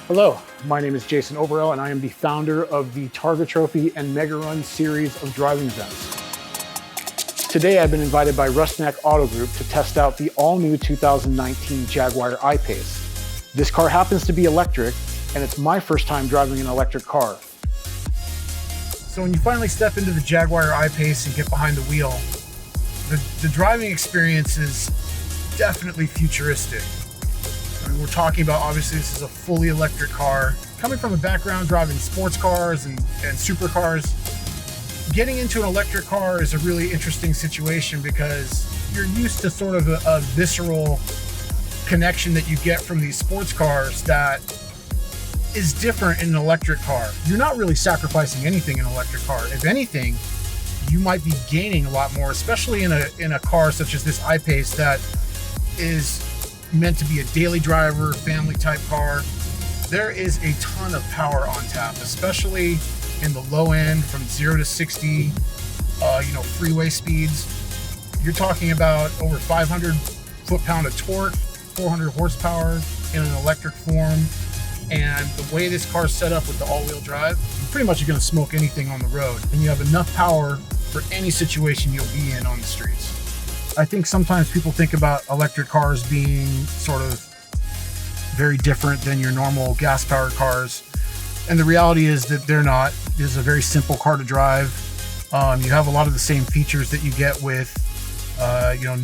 Hello, my name is Jason Overell, and I am the founder of the Targa Trophy and Mega Run series of driving events. Today, I've been invited by Rusnak Auto Group to test out the all-new 2019 Jaguar I-Pace. This car happens to be electric, and it's my first time driving an electric car. So when you finally step into the Jaguar I-Pace and get behind the wheel, the driving experience is definitely futuristic. I mean, we're talking about, obviously, this is a fully electric car. Coming from a background driving sports cars and supercars, getting into an electric car is a really interesting situation because you're used to sort of a visceral connection that you get from these sports cars that is different in an electric car. You're not really sacrificing anything in an electric car. If anything, you might be gaining a lot more, especially in a car such as this I-Pace that is meant to be a daily driver, family type car. There is a ton of power on tap, especially in the low end from 0 to 60, freeway speeds. You're talking about over 500 foot-pound of torque, 400 horsepower in an electric form. And the way this car's set up with the all-wheel drive, you're pretty much going to smoke anything on the road. And you have enough power for any situation you'll be in on the streets. I think sometimes people think about electric cars being sort of very different than your normal gas-powered cars. And the reality is that they're not. It is a very simple car to drive. You have a lot of the same features that you get with,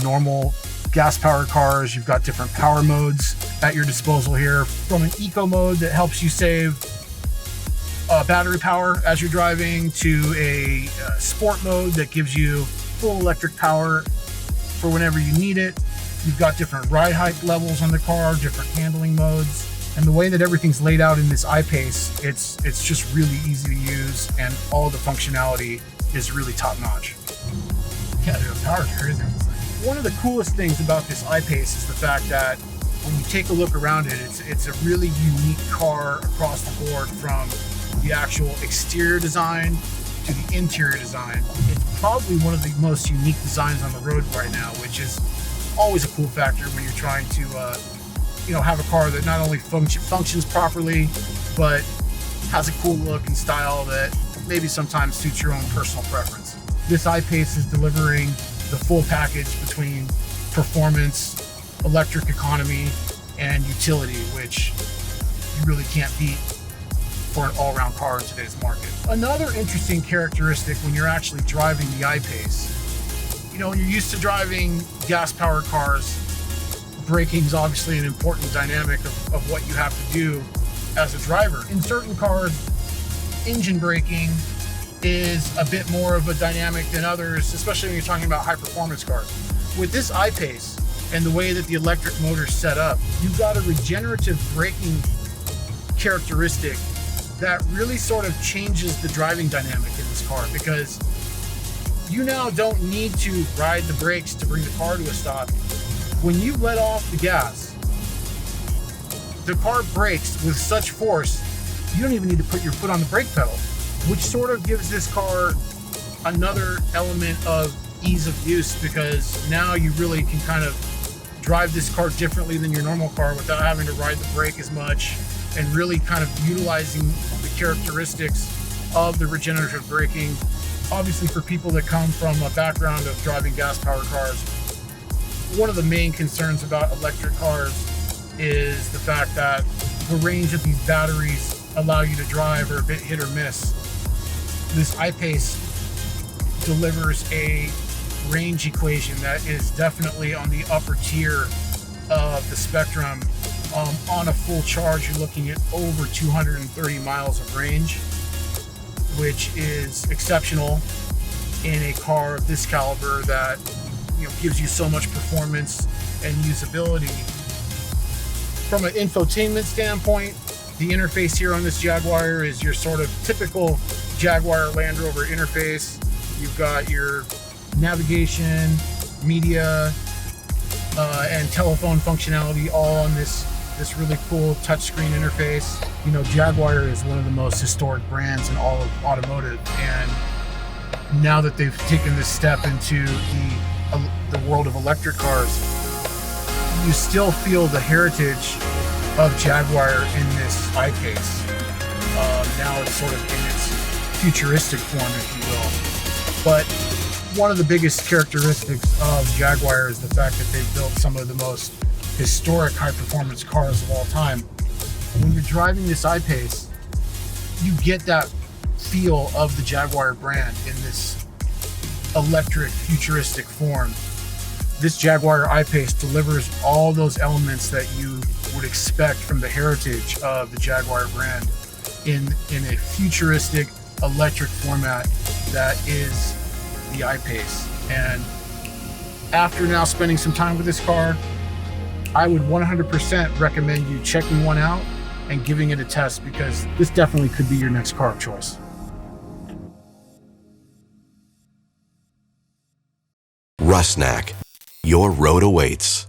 normal gas-powered cars. You've got different power modes at your disposal here, from an eco mode that helps you save battery power as you're driving, to a sport mode that gives you full electric power for whenever you need it. You've got different ride height levels on the car, different handling modes, and the way that everything's laid out in this I-Pace, it's just really easy to use, and all the functionality is really top notch. Yeah, the power's crazy. One of the coolest things about this I-Pace is the fact that when you take a look around it, it's a really unique car across the board, from the actual exterior design to the interior design. It's probably one of the most unique designs on the road right now, which is always a cool factor when you're trying to have a car that not only functions properly, but has a cool look and style that maybe sometimes suits your own personal preference. This I-Pace is delivering the full package between performance, electric economy, and utility, which you really can't beat for an all-around car in today's market. Another interesting characteristic when you're actually driving the I-Pace, when you're used to driving gas-powered cars, braking is obviously an important dynamic of what you have to do as a driver. In certain cars, engine braking is a bit more of a dynamic than others, especially when you're talking about high-performance cars. With this I-Pace and the way that the electric motor's set up, you've got a regenerative braking characteristic that really sort of changes the driving dynamic in this car, because you now don't need to ride the brakes to bring the car to a stop. When you let off the gas, the car brakes with such force, you don't even need to put your foot on the brake pedal, which sort of gives this car another element of ease of use, because now you really can kind of drive this car differently than your normal car without having to ride the brake as much, and really kind of utilizing the characteristics of the regenerative braking. Obviously, for people that come from a background of driving gas-powered cars, one of the main concerns about electric cars is the fact that the range of these batteries allow you to drive are a bit hit or miss. This I-Pace delivers a range equation that is definitely on the upper tier of the spectrum. On a full charge, you're looking at over 230 miles of range, which is exceptional in a car of this caliber that gives you so much performance and usability. From an infotainment standpoint, the interface here on this Jaguar is your sort of typical Jaguar Land Rover interface. You've got your navigation, media, and telephone functionality all on this really cool touchscreen interface. Jaguar is one of the most historic brands in all of automotive, and now that they've taken this step into the world of electric cars, you still feel the heritage of Jaguar in this I-Pace. Now it's sort of in its futuristic form, if you will. But one of the biggest characteristics of Jaguar is the fact that they've built some of the most historic high-performance cars of all time. When you're driving this I-Pace, you get that feel of the Jaguar brand in this electric, futuristic form. This Jaguar I-Pace delivers all those elements that you would expect from the heritage of the Jaguar brand in a futuristic electric format that is the I-Pace. And after now spending some time with this car, I would 100% recommend you checking one out and giving it a test, because this definitely could be your next car of choice. Rusnak, your road awaits.